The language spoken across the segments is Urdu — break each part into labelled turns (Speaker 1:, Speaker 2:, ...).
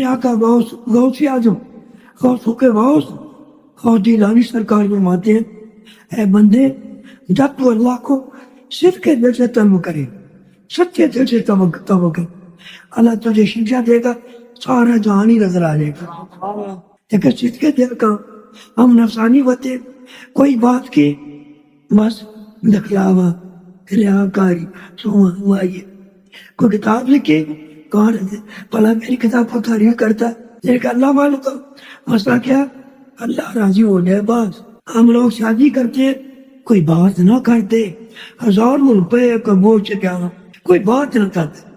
Speaker 1: میرے آقا غوث اعظم غوث ہو کے غوث جیلانی سرکار فرماتے ہیں اے بندے جب تو اللہ کو صرف کے دل سے طلب کرے سچے دل سے طلب کرے اللہ تجھے شکشا دے گا سارا جہان ہی نظر آ جائے گا لیکن صرف کے دل کا ہم نفسانی ہوتے کوئی بات کی بس دکھلاوا ریاکاری سوائیے کوئی کتاب لکھے کون بھلا میری کتاب کو تعریف کرتا ہے لیکن اللہ والوں کا مسئلہ کیا اللہ راضی ہو جائے بس ہم لوگ شادی کرتے ہیں کوئی بات نہ کرتے 1000 روپے کا بوجھ کیا کوئی بات نہ کرتے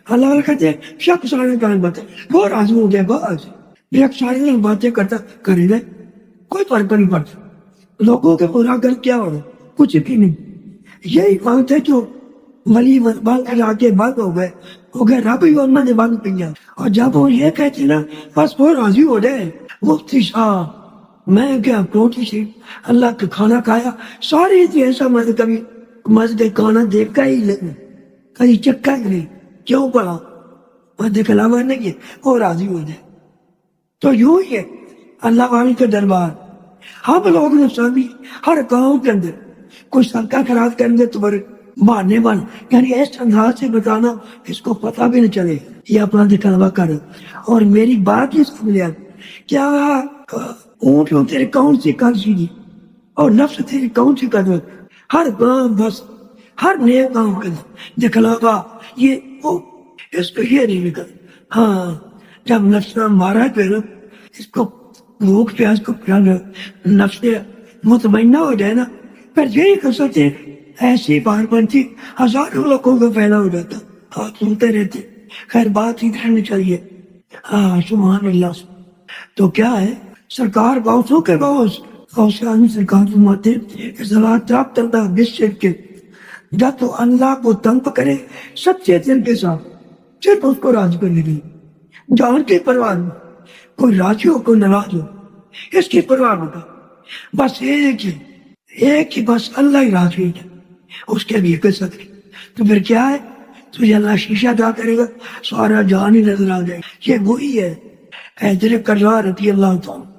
Speaker 1: اللہ کہتے شک سارے کام باتیں وہ راضی ہو جائے بس ایک ساری باتیں کرتا کرے گئے کوئی فرق نہیں پڑتا لوگوں کے پورا کر کیا ہو کچھ بھی نہیں یہی بات ہے جو ولی بند لا کے بند ہو گئے رب ہی انہوں نے بند کیا اور جب وہ یہ کہتے نا بس وہ راضی ہو جائے مفتی صاحب میں کیا روٹی سے اللہ کا کھانا کھایا ساری ایسا مزے کبھی مزے کھانا دیکھا ہی نہیں کبھی چکا ہی نہیں کیوں پڑا مزے کے علاوہ نہیں ہے وہ راضی ہو جائے تو یوں ہی ہے اللہ والے کے دربار ہم لوگ نفسانی ہر گاؤں کے اندر کوئی سڑکیں خراب کریں گے تو بہانے بن یعنی اس انداز سے بتانا اس کو پتہ بھی نہ چلے یہ اپنا دکھاوا کر اور میری بات اس کو ملے کیا اونٹ ہو تیرے کون سی کر سی اور نفس تیری کون سی کر ہر گاؤں بس ہر نئے گاؤں کے اندر دکھلاوا یہ وہ اس کو یہ نہیں نکل ہاں جب نفس مارا پھر اس کو بھوک پیاس کو نفس مطمئنہ ہو جائے نا پھر یہی کر سکتے ایسی بار بنتی 1000 لوگوں کو پھیلا ہو جاتا آپ سنتے رہتے خیر بات ہی رہنی چاہیے ہاں سبحان اللہ تو کیا ہے سرکار غوثوں کے غوث سرکار فرماتے کے جب تو اللہ کو تنگ کرے سچے دل کے ساتھ صرف اس کو راضی کرنے کے لیے جان کی پرواہ نہیں کوئی راضی ہو کوئی ناراض ہو اس کی پرواہ ہوگا بس ایک ہی بس اللہ ہی راضی ہے اس کے بھی قصت کی تو پھر کیا ہے تجھے اللہ شیشہ ادا کرے گا سارا جان ہی نظر آ جائے گا یہ وہی ہے حیدر کرار رضی اللہ تعالیٰ